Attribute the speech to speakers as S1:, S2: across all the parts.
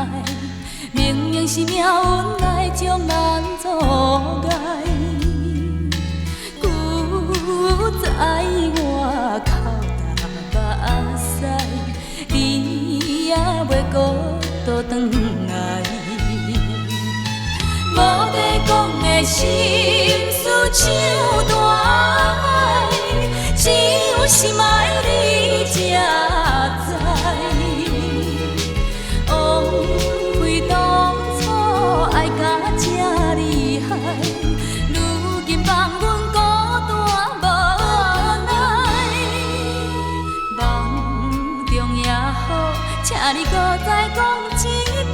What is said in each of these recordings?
S1: 爱，明明是命运来将咱阻碍。久在我口干目屎，你也袂孤独转来。无地讲的心事像大海，只有心爱你才知。枉费当初爱甲这厉害，如今放阮孤单无奈。梦中也好，请你搁再讲一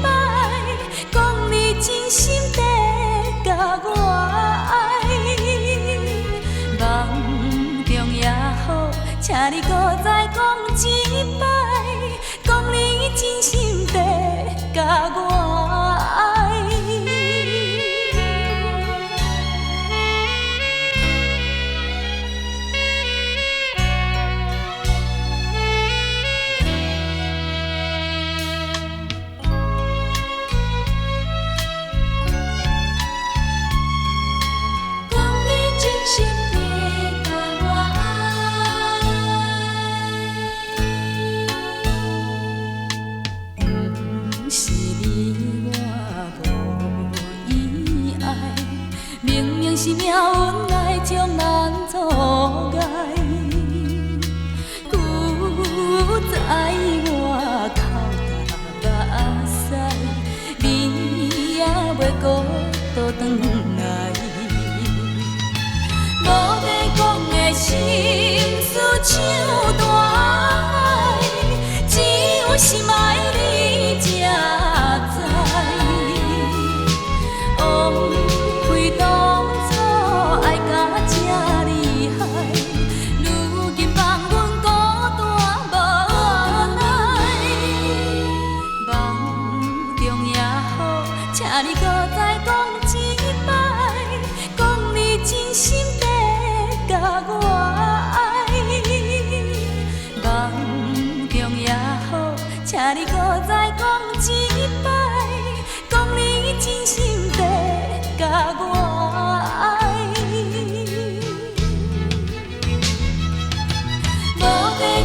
S1: 摆，讲你真心地甲我爱。梦中也好，请你搁再讲一摆，讲你真心地甲我爱。是命运来将咱阻碍，久在我口干目屎，你也袂孤独转来。无地讲的心事像大海，只有心爱你才知。枉费当爱甲这厉害，如今放阮孤单无奈。梦中也好，请你搁再讲一摆，讲你真心地甲我爱。梦中也好，请你搁再讲一摆，讲你真心地甲我爱。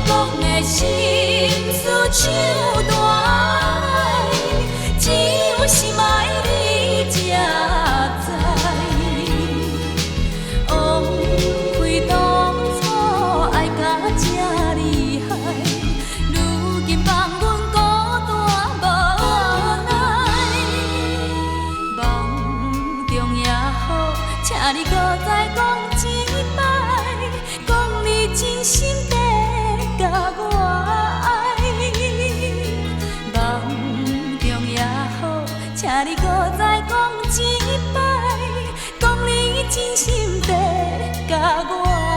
S1: 讲的心事像大海，只有心爱你才知。枉费当初爱甲这厉害，如今放阮孤单无奈。梦中也好，请你搁再讲一摆，讲你真心地甲我爱。梦中也好，请你搁再讲一摆，讲你真心地甲我爱。